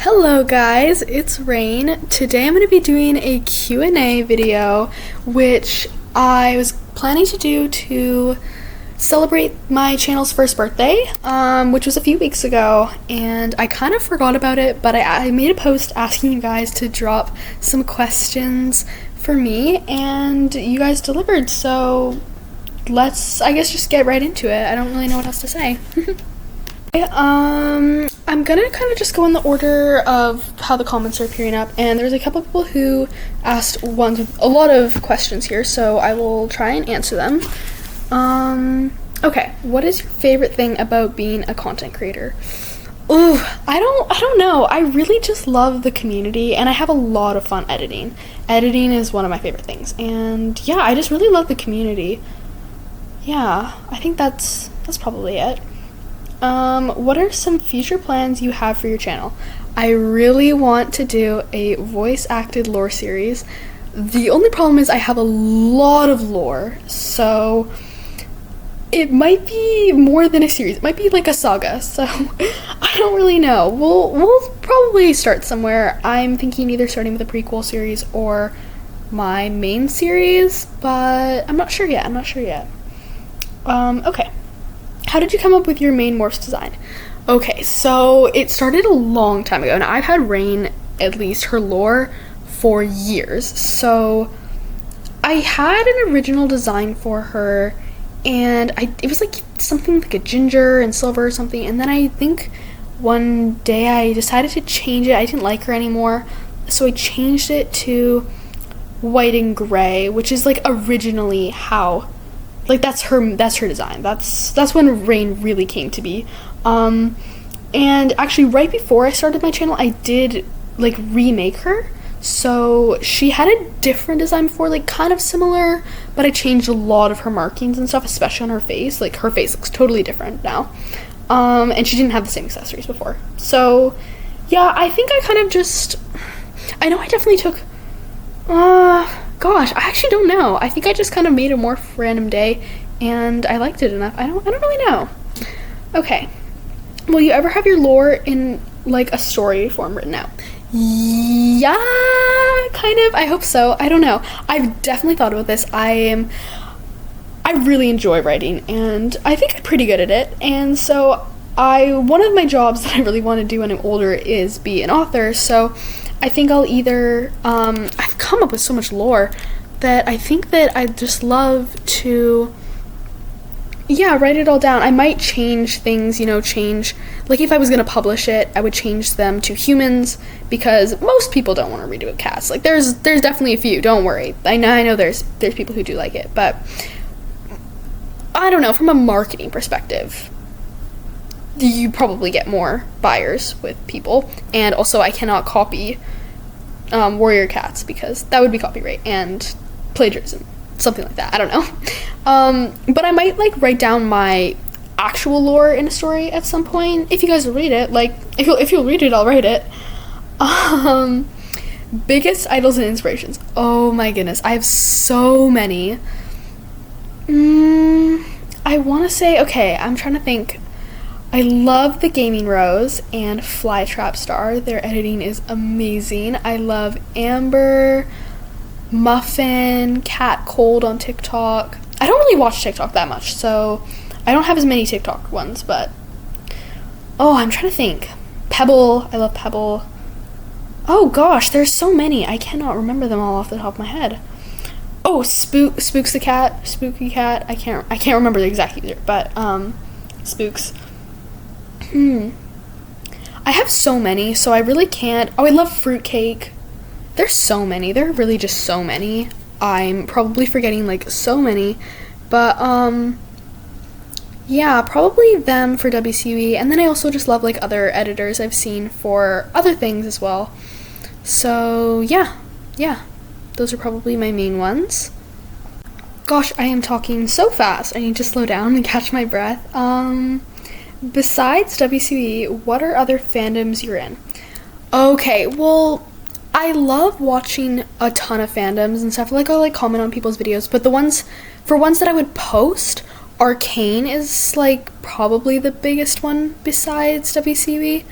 Hello guys, it's Rain. Today I'm going to be doing a Q&A video, which I was planning to do to celebrate my channel's first birthday, which was a few weeks ago, and I kind of forgot about it, but I made a post asking you guys to drop some questions for me, and you guys delivered, so let's, I guess, just get right into it. I don't really know what else to say. I'm gonna kind of just go in the order of how the comments are appearing up, and there's a couple people who asked a lot of questions here, so I will try and answer them. Okay, what is your favorite thing about being a content creator? Ooh, I don't know. I really just love the community, and I have a lot of fun editing. Editing is one of my favorite things, and yeah, I just really love the community. Yeah, I think that's probably it. What are some future plans you have for your channel? I really want to do a voice-acted lore series. The only problem is I have a lot of lore, so it might be more than a series. It might be like a saga, so I don't really know. We'll probably start somewhere. I'm thinking either starting with a prequel series or my main series, but I'm not sure yet. Okay. How did you come up with your main morphs design? Okay, so it started a long time ago, and I've had Rain, at least her lore, for years. So I had an original design for her, and it was like something like a ginger and silver or something, and then I think one day I decided to change it. I didn't like her anymore, so I changed it to white and gray, which is like originally how, like, that's her design. That's when Rain really came to be. And actually right before I started my channel, I did like remake her. So she had a different design before, like kind of similar, but I changed a lot of her markings and stuff, especially on her face. Like her face looks totally different now. And she didn't have the same accessories before. So yeah, I think I kind of just, I know I definitely took, gosh, I actually don't know. I think I just kind of made a morph random day, and I liked it enough. I don't really know. Okay. Will you ever have your lore in like a story form written out? Yeah, kind of. I hope so. I don't know. I've definitely thought about this. I really enjoy writing, and I think I'm pretty good at it. And so one of my jobs that I really want to do when I'm older is be an author. So I think I'll either, I've come up with so much lore that I think that I'd just love to, yeah, write it all down. I might change things, like if I was going to publish it, I would change them to humans, because most people don't want to redo it cats. Like there's definitely a few, don't worry. I know there's people who do like it, but I don't know, from a marketing perspective, you probably get more buyers with people, and also I cannot copy warrior cats because that would be copyright and plagiarism, something like that. I don't know. But I might like write down my actual lore in a story at some point. If you guys will read it, like if you'll read it, I'll write it. Biggest idols and inspirations. Oh my goodness, I have so many. I want to say, okay, I'm trying to think. I love the Gaming Rose and Flytrap Star. Their editing is amazing. I love Amber, Muffin, Cat Cold on TikTok. I don't really watch TikTok that much, so I don't have as many TikTok ones, but I'm trying to think. Pebble, I love Pebble. Oh gosh, there's so many. I cannot remember them all off the top of my head. Oh, Spooks the cat, Spooky Cat. I can't remember the exact user, but Spooks. I have so many, so I really can't. Oh, I love Fruitcake. There's so many. There are really just so many. I'm probably forgetting like so many, but yeah, probably them for WCUE, and then I also just love like other editors I've seen for other things as well. So yeah, those are probably my main ones. Gosh, I am talking so fast. I need to slow down and catch my breath. Besides WCE, what are other fandoms you're in? Okay, well, I love watching a ton of fandoms and stuff. Like, I'll like comment on people's videos, but the ones that I would post, Arcane is like probably the biggest one besides WCE.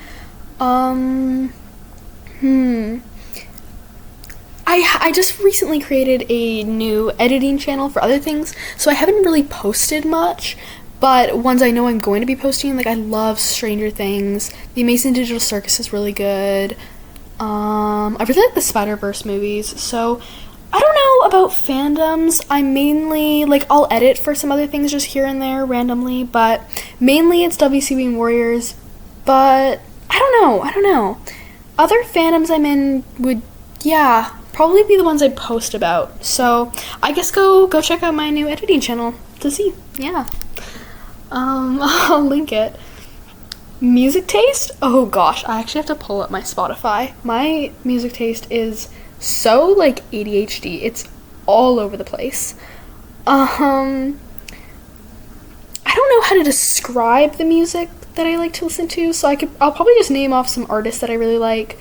Hmm. I just recently created a new editing channel for other things, so I haven't really posted much, but ones I know I'm going to be posting, like I love Stranger Things, The Amazing Digital Circus is really good, I really like the Spider-Verse movies, so I don't know about fandoms. I mainly, like, I'll edit for some other things just here and there randomly, but mainly it's WCB Warriors, but I don't know. Other fandoms I'm in would, yeah, probably be the ones I post about. So I guess go check out my new editing channel to see. Yeah. I'll link it. Music taste? Oh gosh, I actually have to pull up my Spotify. My music taste is so like ADHD. It's all over the place. I don't know how to describe the music that I like to listen to, so I'll probably just name off some artists that I really like.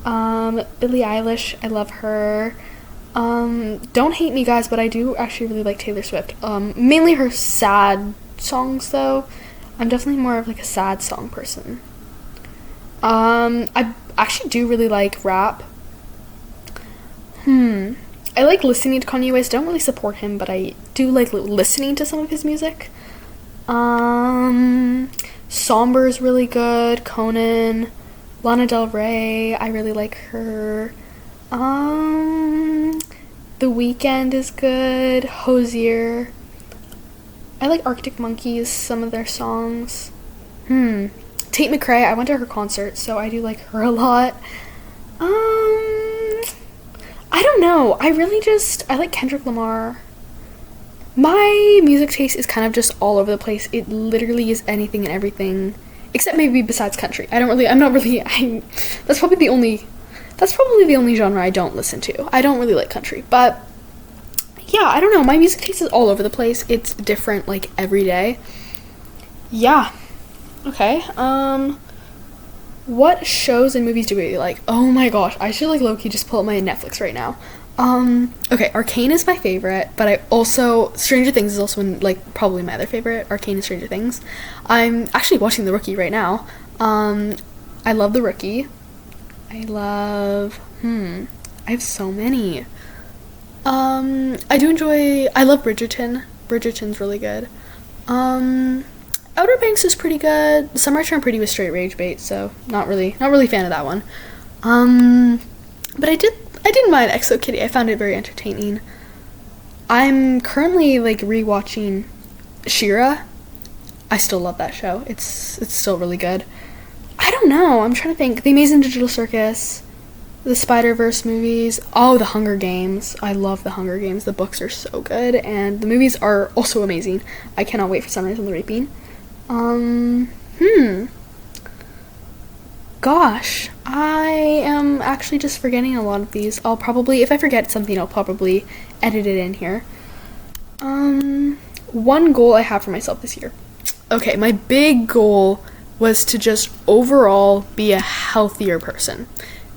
Billie Eilish, I love her. Don't hate me guys, but I do actually really like Taylor Swift. Mainly her sad songs though. I'm definitely more of like a sad song person. I actually do really like rap. I like listening to Kanye West. Don't really support him, but I do like listening to some of his music. Somber is really good. Conan, Lana Del Rey, I really like her. The Weeknd is good. Hozier. I like Arctic Monkeys, some of their songs. Tate McRae, I went to her concert, so I do like her a lot. I don't know. I like Kendrick Lamar. My music taste is kind of just all over the place. It literally is anything and everything, except maybe besides country. That's probably the only genre I don't listen to. I don't really like country, but yeah, I don't know. My music taste is all over the place. It's different like every day. Yeah. Okay. What shows and movies do we really like? Oh my gosh, I should like low-key just pull up my Netflix right now. Okay, Arcane is my favorite, but I also Stranger Things is also probably my other favorite. Arcane and Stranger Things. I'm actually watching The Rookie right now. I love The Rookie. I love I have so many. I love Bridgerton. Bridgerton's really good. Outer Banks is pretty good. Summer Turned Pretty was straight rage bait, so not really fan of that one. But I didn't mind Exo Kitty. I found it very entertaining. I'm currently like rewatching She-Ra. I still love that show. It's still really good. I don't know. I'm trying to think. The Amazing Digital Circus, the Spider-Verse movies. Oh, The Hunger Games. I love The Hunger Games. The books are so good, and the movies are also amazing. I cannot wait for Sunrise on the Reaping. Gosh, I am actually just forgetting a lot of these. I'll probably, if I forget something, I'll probably edit it in here. One goal I have for myself this year. Okay, my big goal was to just overall be a healthier person.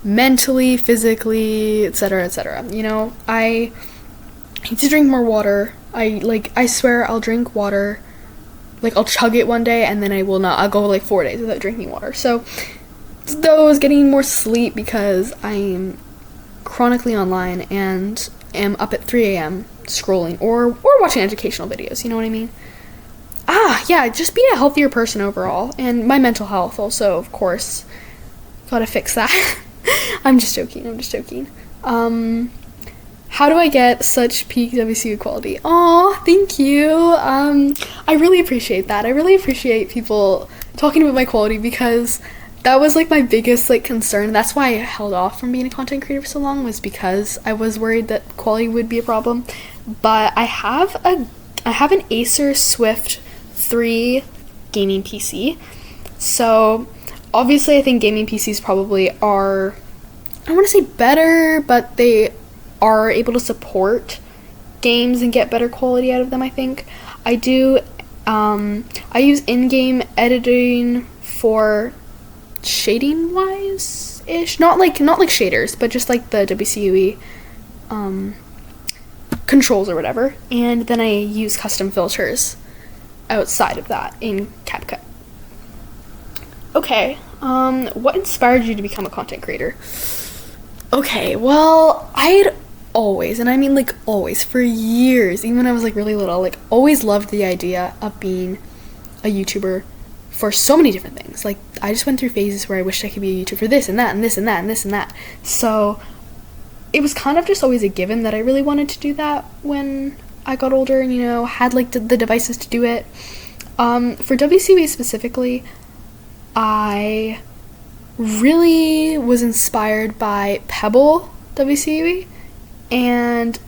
Mentally, physically, etc., etc. You know, I need to drink more water. I swear I'll drink water. Like, I'll chug it one day, and then I'll go like 4 days without drinking water. So, those, getting more sleep because I'm chronically online and am up at 3 a.m. scrolling or watching educational videos, you know what I mean? Yeah, just being a healthier person overall. And my mental health also, of course. Gotta fix that. I'm just joking. How do I get such peak WCU quality? Aw, thank you. I really appreciate that. I really appreciate people talking about my quality because that was like my biggest like concern. That's why I held off from being a content creator for so long, was because I was worried that quality would be a problem. But I have an Acer Swift 3 gaming PC. So obviously I think gaming PCs probably are, I don't want to say better, but they are able to support games and get better quality out of them, I think. I use in-game editing for shading wise ish, not like shaders, but just like the WCUE controls or whatever, and then I use custom filters outside of that in CapCut. Okay, what inspired you to become a content creator? Okay, well, I'd always, and I mean like always, for years, even when I was like really little, like always loved the idea of being a YouTuber for so many different things. Like I just went through phases where I wished I could be a YouTuber for this and that and this and that and this and that. So it was kind of just always a given that I really wanted to do that when I got older and, you know, had like the devices to do it. For WCW specifically, I really was inspired by Pebble WCW and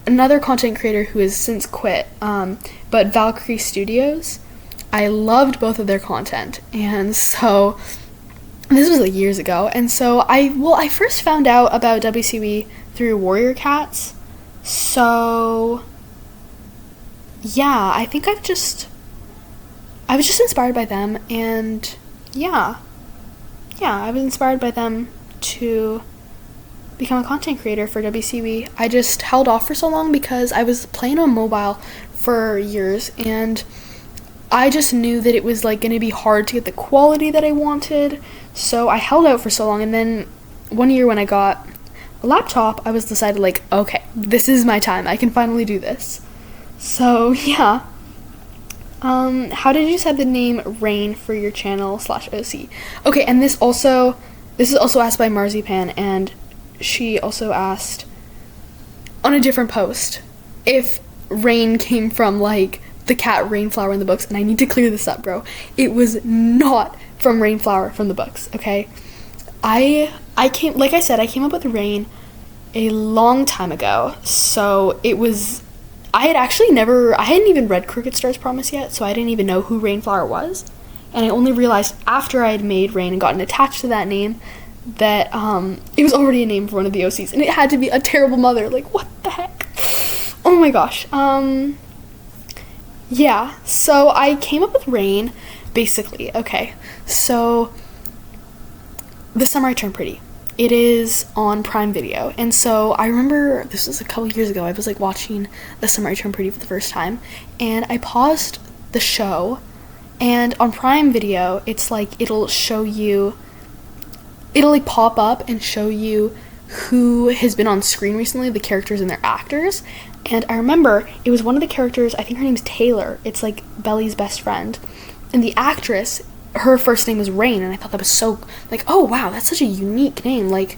another content creator who has since quit, but Valkyrie Studios. I loved both of their content, and so this was like years ago, and so I first found out about WCW through Warrior Cats. So yeah, I think I was just inspired by them, and yeah, I was inspired by them to become a content creator for WCW. I just held off for so long because I was playing on mobile for years, and I just knew that it was like going to be hard to get the quality that I wanted, so I held out for so long. And then one year when I got a laptop, I was decided like, okay, this is my time, I can finally do this. So yeah. How did you decide the name Rain for your channel /OC? Okay, and this is also asked by Marzipan, and she also asked on a different post if Rain came from like the cat Rainflower in the books, and I need to clear this up, bro. It was not from Rainflower from the books, okay? I came up with Rain a long time ago, so it was, I hadn't even read Crooked Star's Promise yet, so I didn't even know who Rainflower was, and I only realized after I had made Rain and gotten attached to that name that it was already a name for one of the OCs, and it had to be a terrible mother. Like, what the heck? Oh my gosh. Yeah, so I came up with Rain, basically. Okay, so The Summer I Turned Pretty. It is on Prime Video, and so I remember, this was a couple years ago, I was like watching The Summer I Turned Pretty for the first time, and I paused the show, and on Prime Video, it's like, it'll like pop up and show you who has been on screen recently, the characters and their actors. And I remember it was one of the characters, I think her name's Taylor, it's like Belly's best friend, and the actress, her first name was Rain, and I thought that was so, like, oh wow, that's such a unique name, like,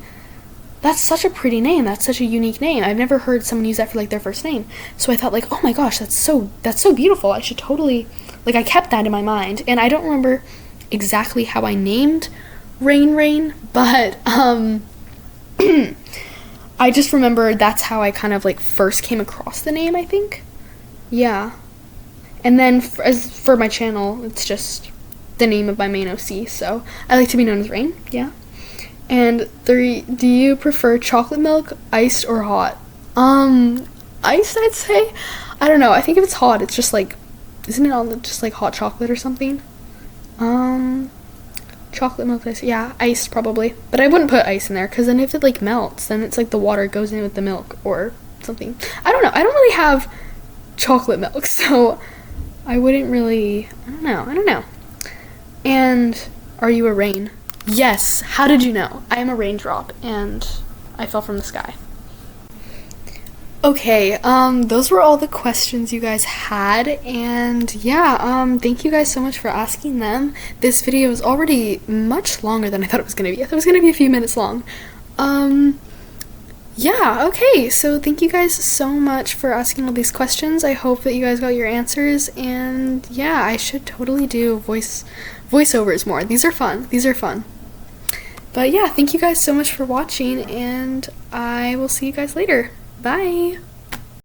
that's such a pretty name, that's such a unique name. I've never heard someone use that for like their first name. So I thought like, oh my gosh, that's so beautiful, I should totally, like, I kept that in my mind. And I don't remember exactly how I named Rain, but I just remember that's how I kind of like first came across the name, I think. Yeah. And then as for my channel, it's just the name of my main OC, so I like to be known as Rain, yeah. And 3, do you prefer chocolate milk, iced, or hot? Iced, I'd say. I don't know, I think if it's hot, it's just like, isn't it all just like hot chocolate or something? Chocolate milk ice, yeah, iced probably. But I wouldn't put ice in there, because then if it like melts, then it's like the water goes in with the milk or something. I don't know, I don't really have chocolate milk, so I wouldn't really, I don't know. And are you a rain? Yes, how did you know? I am a raindrop, and I fell from the sky. Okay, those were all the questions you guys had, and yeah, thank you guys so much for asking them. This video is already much longer than I thought it was gonna be. I thought it was gonna be a few minutes long. Yeah, okay, so thank you guys so much for asking all these questions. I hope that you guys got your answers, and yeah, I should totally do voiceovers more. These are fun. But yeah, thank you guys so much for watching, and I will see you guys later. Bye!